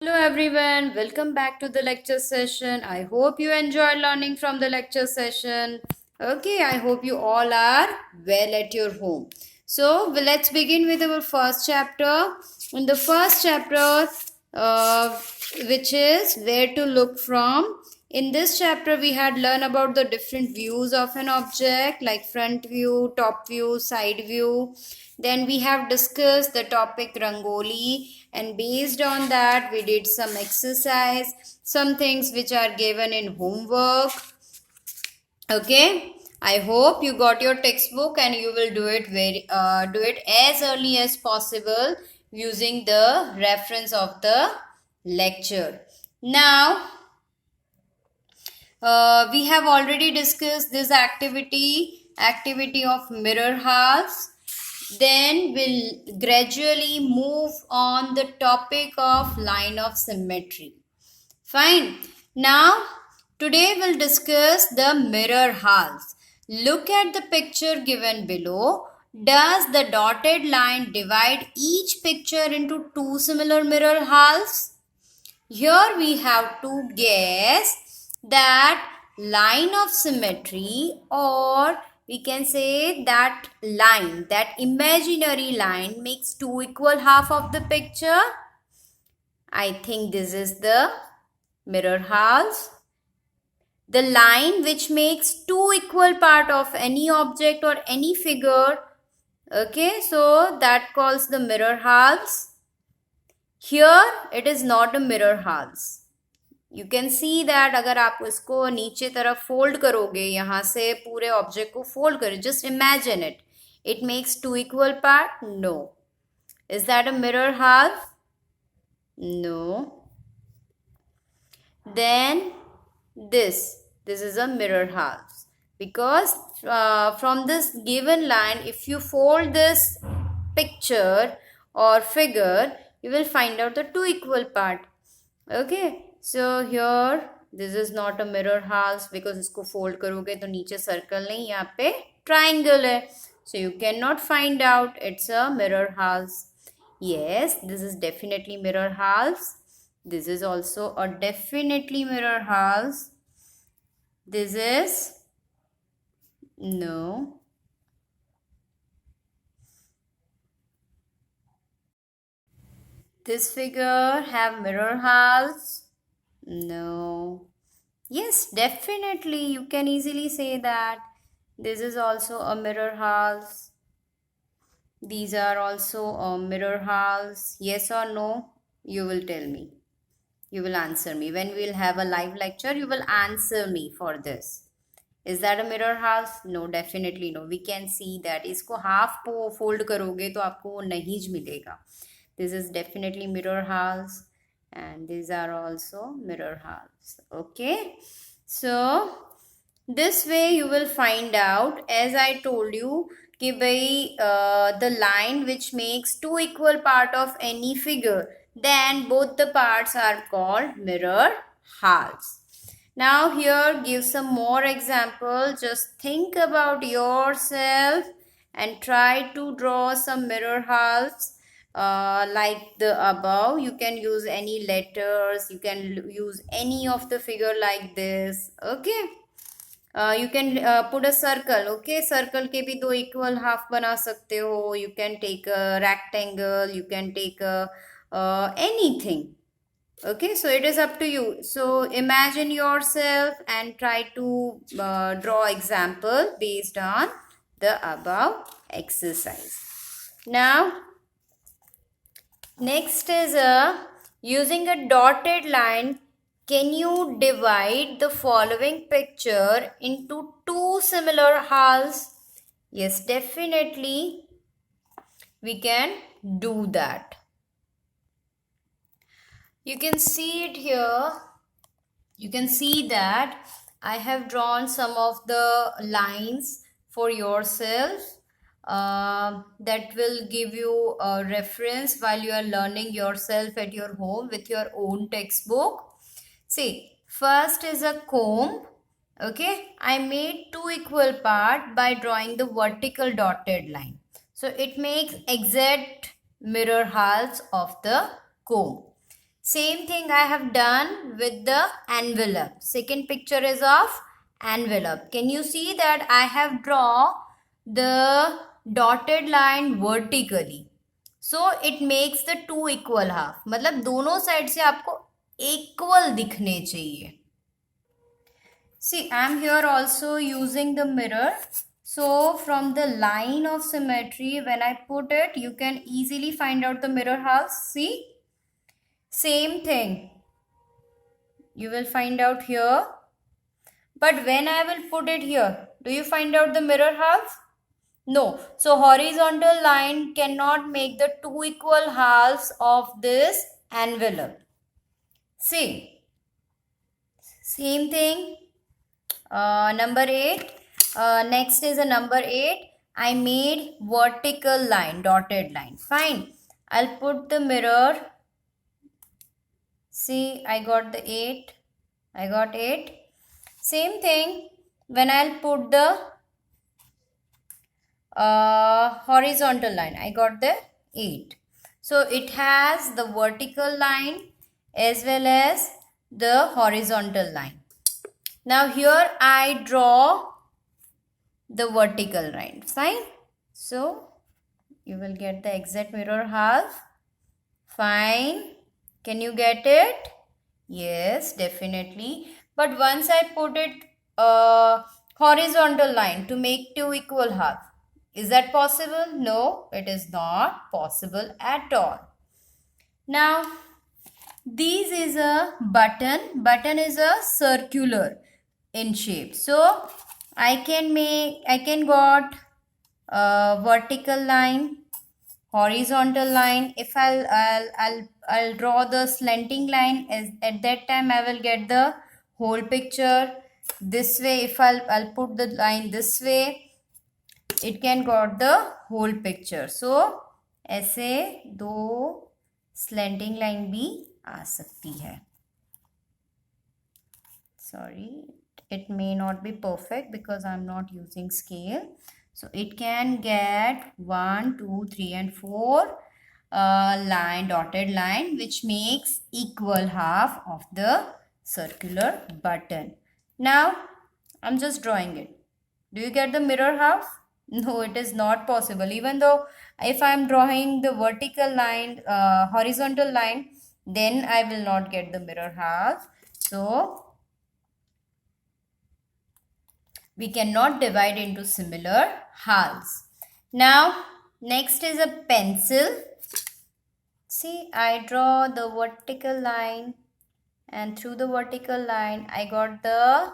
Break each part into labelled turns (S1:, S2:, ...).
S1: Hello everyone, welcome back to the lecture session. I hope you enjoyed learning from the lecture session. Okay, I hope you all are well at your home. So, let's begin with our first chapter. In the first chapter, uh, which is where to look from. In this chapter, we had learned about the different views of an object like front view, top view, side view. Then we have discussed the topic Rangoli, and based on that we did some exercise, some things which are given in homework. Okay, I hope you got your textbook and you will do it as early as possible using the reference of the lecture. Now we have already discussed this activity of mirror halves. Then we'll gradually move on the topic of line of symmetry. Fine. Now, today we'll discuss the mirror halves. Look at the picture given below. Does the dotted line divide each picture into two similar mirror halves? Here we have to guess that line of symmetry, or we can say that line, that imaginary line makes two equal half of the picture. I think this is the mirror halves. The line which makes two equal part of any object or any figure. Okay, so that calls the mirror halves. Here it is not a mirror halves. You can see that अगर आप इसको नीचे तरफ fold करोगे, यहाँ से पूरे object को fold करो, just imagine it. It makes two equal part? No. Is that a mirror half? No. Then this is a mirror halves, because from this given line, if you fold this picture or figure, you will find out the two equal part. Okay, so here this is not a mirror halves, because इसको fold करोगे तो नीचे circle नहीं, यहाँ पे triangle है, so you cannot find out it's a mirror halves. Yes, this is definitely mirror halves. This is also a definitely mirror halves. This is no. This figure have mirror halves? No. Yes, definitely you can easily say that. This is also a mirror halves. These are also a mirror halves. Yes or no? You will tell me. You will answer me. When we will have a live lecture, you will answer me for this. Is that a mirror halves? No, definitely no. We can see that. इसको half fold करोगे तो आपको वो नहीं मिलेगा. This is definitely mirror halves, and these are also mirror halves. Okay. So this way you will find out, as I told you, कि भाई the line which makes two equal part of any figure, then both the parts are called mirror halves. Now here give some more example. Just think about yourself and try to draw some mirror halves like the above. You can use any letters, you can use any of the figure like this. Okay, you can put a circle. Okay, circle के भी दो equal half बना सकते हो. You can take a rectangle, you can take a anything. Okay, so it is up to you. So imagine yourself and try to draw example based on the above exercise. Now next is using a dotted line. Can you divide the following picture into two similar halves? Yes, definitely we can do that. You can see it here. You can see that I have drawn some of the lines for yourself that will give you a reference while you are learning yourself at your home with your own textbook. See, first is a comb. Okay, I made two equal part by drawing the vertical dotted line. So it makes exact mirror halves of the comb. Same thing I have done with the envelope. Second picture is of envelope. Can you see that I have drawn the dotted line vertically? So it makes the two equal half. मतलब दोनों side से आपको equal दिखने चाहिए. See, I am here also using the mirror. So from the line of symmetry, when I put it, you can easily find out the mirror halves. See? Same thing. You will find out here. But when I will put it here, do you find out the mirror halves? No. So horizontal line cannot make the two equal halves of this envelope. See? Same thing. Number 8. Next is a number 8. I made vertical line, dotted line. Fine. I'll put the mirror. See, I got the 8. I got 8. Same thing when I'll put the horizontal line. I got the 8. So it has the vertical line as well as the horizontal line. Now here I draw the vertical line. Fine. So you will get the exact mirror half. Fine. Can you get it? Yes, definitely. But once I put it horizontal line to make two equal half, is that possible? No, it is not possible at all. Now, this is a button. Button is a circular in shape. So, I can got a vertical line, horizontal line. If I'll draw the slanting line, as at that time I will get the whole picture. This way, if I'll put the line this way, it can got the whole picture. So ऐसे दो slanting line भी आ सकती है. Sorry, it may not be perfect because I'm not using scale. So it can get 1, 2, 3 and 4 line, dotted line, which makes equal half of the circular button. Now I'm just drawing it. Do you get the mirror half? No, it is not possible. Even though if I'm drawing the vertical line, horizontal line, then I will not get the mirror half. So we cannot divide into similar halves. Now, next is a pencil. See, I draw the vertical line and through the vertical line, I got the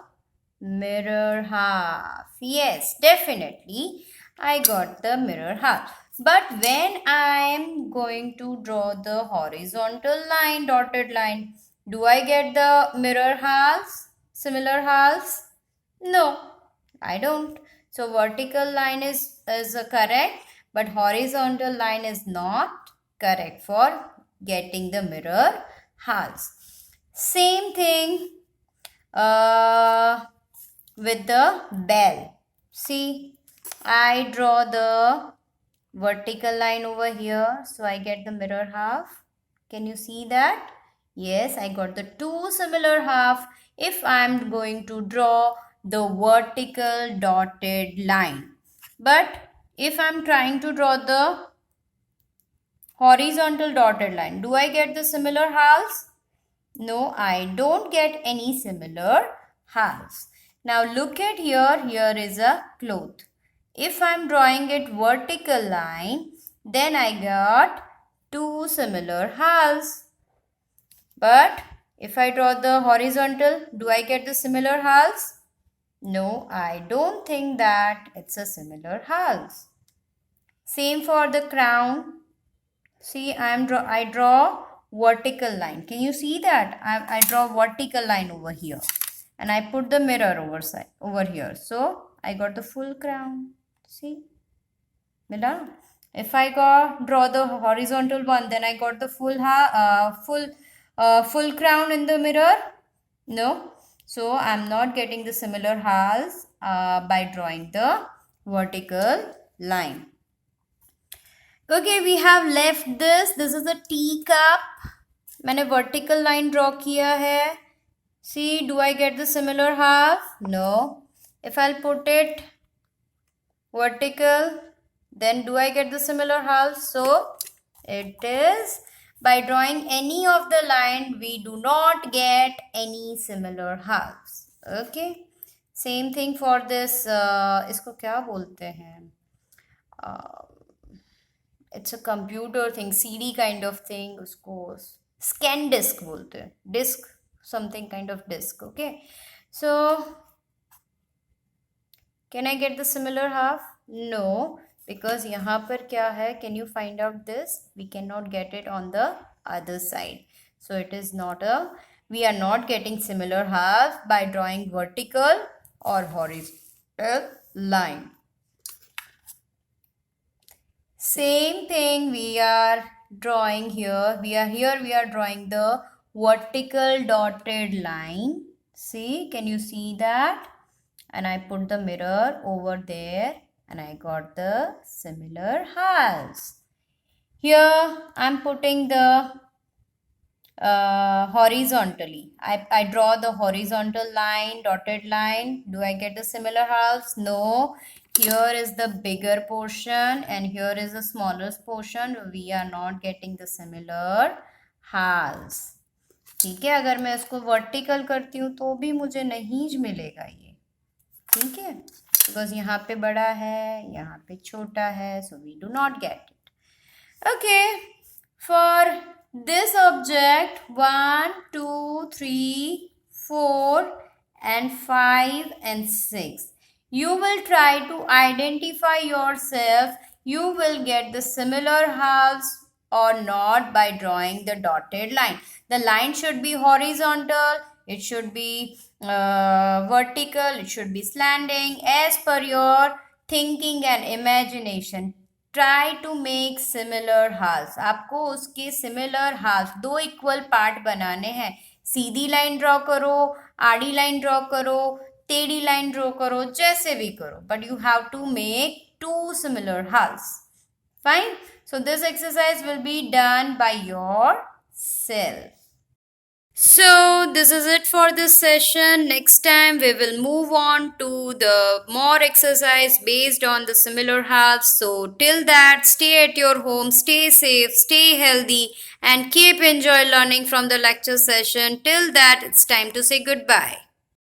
S1: mirror half. Yes, definitely, I got the mirror half. But when I am going to draw the horizontal line, dotted line, do I get the mirror halves, similar halves? No, I don't. So vertical line is correct, but horizontal line is not correct for getting the mirror halves. Same thing with the bell. See, I draw the vertical line over here, so I get the mirror half. Can you see that? Yes, I got the two similar half if I am going to draw the vertical dotted line. But if I am trying to draw the horizontal dotted line, do I get the similar halves? No, I don't get any similar halves. Now look at here, here is a cloth. If I am drawing it vertical line, then I got two similar halves. But if I draw the horizontal, do I get the similar halves? No, I don't think that it's a similar halves. Same for the crown. See, I draw vertical line. Can you see that? I draw vertical line over here. And I put the mirror over here. So, I got the full crown. See? Mila? If I draw the horizontal one, then I got the full crown in the mirror. No. So, I am not getting the similar halves by drawing the vertical line. Okay, we have left this. This is a teacup. मैंने vertical line draw किया है. See, do I get the similar half? No. If I'll put it vertical, then do I get the similar half? So, it is by drawing any of the line, we do not get any similar halves. Okay. Same thing for this, इसको क्या बोलते हैं? It's a computer thing, CD kind of thing. उसको scan disk बोलते हैं. Disk, something kind of disk. Okay. So, can I get the similar half? No, because यहाँ पर क्या है? Can you find out this? We cannot get it on the other side. So it is not a, we are not getting similar half by drawing vertical or horizontal line. Same thing we are drawing here. We are drawing the vertical dotted line. See, can you see that? And I put the mirror over there and I got the similar halves. Here I'm putting the horizontally. I draw the horizontal line, dotted line. Do I get the similar halves? No. Here is the bigger portion and here is the smallest portion. We are not getting the similar halves. ठीक है, अगर मैं इसको vertical करती हूँ तो भी मुझे नहीं मिलेगा ये. ठीक है, बिकॉज यहाँ पे बड़ा है, यहाँ पे छोटा है, so we do not get it. Okay, for this object 1, 2, 3, 4 and 5 and 6, you will try to identify yourself. You will get the similar halves or not by drawing the dotted line. The line should be horizontal, it should be vertical, it should be slanting as per your thinking and imagination. Try to make similar halves. आपको उसके similar halves, दो equal part बनाने हैं. सीधी line draw करो, आड़ी line draw करो, टेढ़ी line draw करो, जैसे भी करो, but you have to make two similar halves. Fine. So this exercise will be done by yourself. So this is it for this session. Next time we will move on to the more exercise based on the similar halves. So till that, stay at your home, stay safe, stay healthy and keep enjoy learning from the lecture session. Till that, it's time to say goodbye.